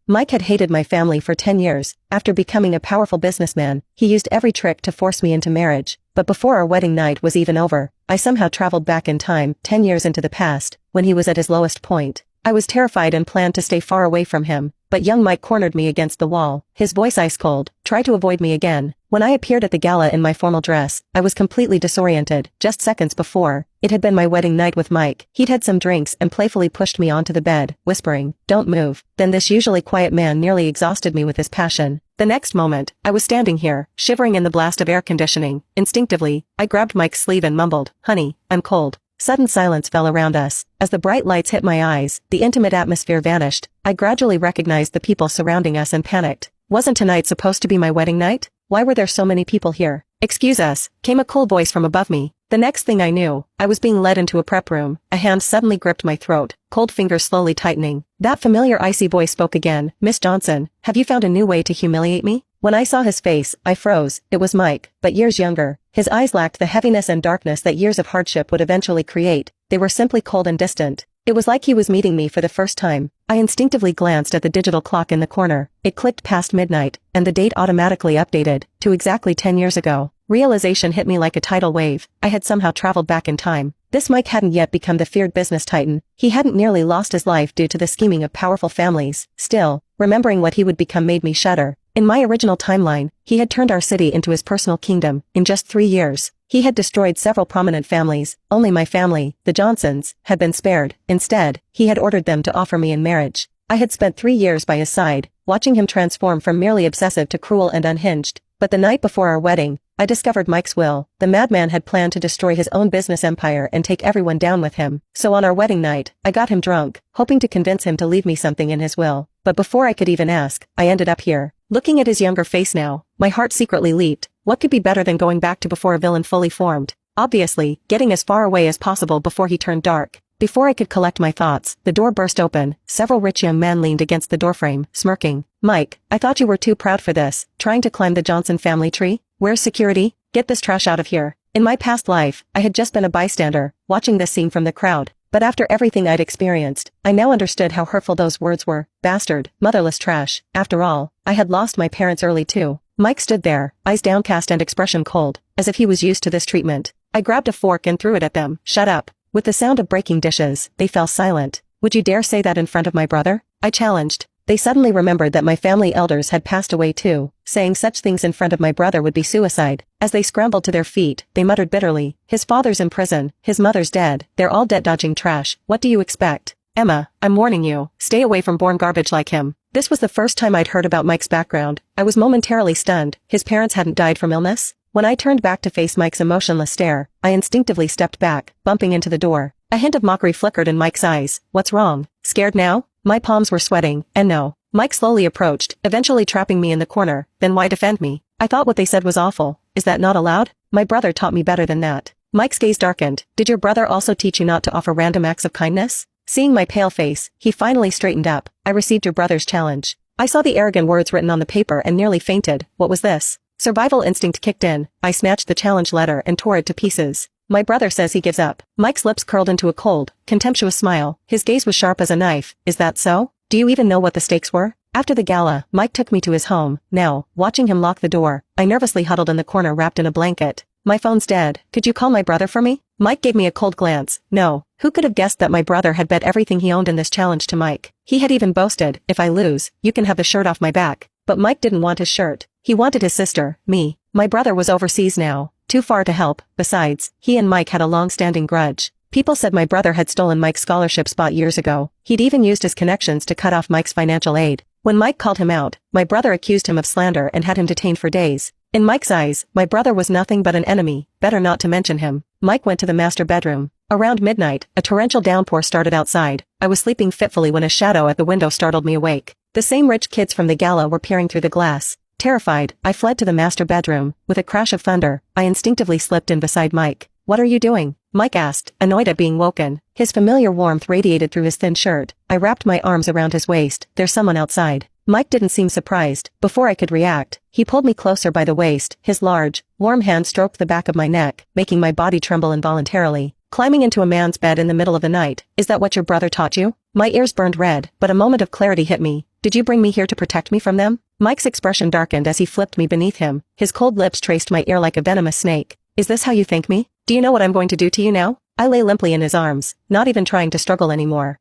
Mike had hated my family for 10 years. After becoming a powerful businessman, he used every trick to force me into marriage. But before our wedding night was even over, I somehow traveled back in time, 10 years into the past, when he was at his lowest point. I was terrified and planned to stay far away from him, but young Mike cornered me against the wall, his voice ice cold. Try to avoid me again. When I appeared at the gala in my formal dress, I was completely disoriented. Just seconds before, it had been my wedding night with Mike. He'd had some drinks and playfully pushed me onto the bed, whispering, "Don't move." Then this usually quiet man nearly exhausted me with his passion. The next moment, I was standing here, shivering in the blast of air conditioning. Instinctively, I grabbed Mike's sleeve and mumbled, "Honey, I'm cold." Sudden silence fell around us. As the bright lights hit my eyes, the intimate atmosphere vanished. I gradually recognized the people surrounding us and panicked. Wasn't tonight supposed to be my wedding night? Why were there so many people here? "Excuse us," came a cool voice from above me. The next thing I knew, I was being led into a prep room. A hand suddenly gripped my throat, cold fingers slowly tightening. That familiar icy voice spoke again. "Miss Johnson, have you found a new way to humiliate me?" When I saw his face, I froze. It was Mike, but years younger. His eyes lacked the heaviness and darkness that years of hardship would eventually create. They were simply cold and distant. It was like he was meeting me for the first time. I instinctively glanced at the digital clock in the corner. It clicked past midnight, and the date automatically updated to exactly 10 years ago. Realization hit me like a tidal wave. I had somehow traveled back in time. This Mike hadn't yet become the feared business titan. He hadn't nearly lost his life due to the scheming of powerful families. Still, remembering what he would become made me shudder. In my original timeline, he had turned our city into his personal kingdom. In just 3 years, he had destroyed several prominent families. Only my family, the Johnsons, had been spared. Instead, he had ordered them to offer me in marriage. I had spent 3 years by his side, watching him transform from merely obsessive to cruel and unhinged. But the night before our wedding, I discovered Mike's will. The madman had planned to destroy his own business empire and take everyone down with him. So on our wedding night, I got him drunk, hoping to convince him to leave me something in his will. But before I could even ask, I ended up here. Looking at his younger face now, my heart secretly leaped. What could be better than going back to before a villain fully formed? Obviously, getting as far away as possible before he turned dark. Before I could collect my thoughts, the door burst open. Several rich young men leaned against the doorframe, smirking. "Mike, I thought you were too proud for this, trying to climb the Johnson family tree? Where's security? Get this trash out of here." In my past life, I had just been a bystander, watching this scene from the crowd. But after everything I'd experienced, I now understood how hurtful those words were. Bastard, motherless trash. After all, I had lost my parents early too. Mike stood there, eyes downcast and expression cold, as if he was used to this treatment. I grabbed a fork and threw it at them. "Shut up." With the sound of breaking dishes, they fell silent. "Would you dare say that in front of my brother?" I challenged. They suddenly remembered that my family elders had passed away too. Saying such things in front of my brother would be suicide. As they scrambled to their feet, they muttered bitterly. "His father's in prison, his mother's dead, they're all debt-dodging trash. What do you expect? Emma, I'm warning you, stay away from born garbage like him." This was the first time I'd heard about Mike's background. I was momentarily stunned. His parents hadn't died from illness? When I turned back to face Mike's emotionless stare, I instinctively stepped back, bumping into the door. A hint of mockery flickered in Mike's eyes. "What's wrong? Scared now?" My palms were sweating, and no. Mike slowly approached, eventually trapping me in the corner. "Then why defend me? I thought what they said was awful. Is that not allowed? My brother taught me better than that." Mike's gaze darkened. "Did your brother also teach you not to offer random acts of kindness?" Seeing my pale face, he finally straightened up. "I received your brother's challenge." I saw the arrogant words written on the paper and nearly fainted. What was this? Survival instinct kicked in. I snatched the challenge letter and tore it to pieces. "My brother says he gives up." Mike's lips curled into a cold, contemptuous smile. His gaze was sharp as a knife. "Is that so? Do you even know what the stakes were?" After the gala, Mike took me to his home. Now, watching him lock the door, I nervously huddled in the corner wrapped in a blanket. "My phone's dead. Could you call my brother for me?" Mike gave me a cold glance. No. Who could have guessed that my brother had bet everything he owned in this challenge to Mike? He had even boasted, "If I lose, you can have the shirt off my back." But Mike didn't want his shirt. He wanted his sister, me. My brother was overseas now, too far to help. Besides, he and Mike had a long-standing grudge. People said my brother had stolen Mike's scholarship spot years ago. He'd even used his connections to cut off Mike's financial aid. When Mike called him out, my brother accused him of slander and had him detained for days. In Mike's eyes, my brother was nothing but an enemy. Better not to mention him. Mike went to the master bedroom. Around midnight, a torrential downpour started outside. I was sleeping fitfully when a shadow at the window startled me awake. The same rich kids from the gala were peering through the glass. Terrified, I fled to the master bedroom. With a crash of thunder, I instinctively slipped in beside Mike. "What are you doing?" Mike asked, annoyed at being woken. His familiar warmth radiated through his thin shirt. I wrapped my arms around his waist. "There's someone outside." Mike didn't seem surprised. Before I could react, he pulled me closer by the waist. His large, warm hand stroked the back of my neck, making my body tremble involuntarily. "Climbing into a man's bed in the middle of the night, is that what your brother taught you?" My ears burned red, but a moment of clarity hit me. Did you bring me here to protect me from them? Mike's expression darkened as he flipped me beneath him. His cold lips traced my ear like a venomous snake. Is this how you thank me? Do you know what I'm going to do to you now? I lay limply in his arms, not even trying to struggle anymore.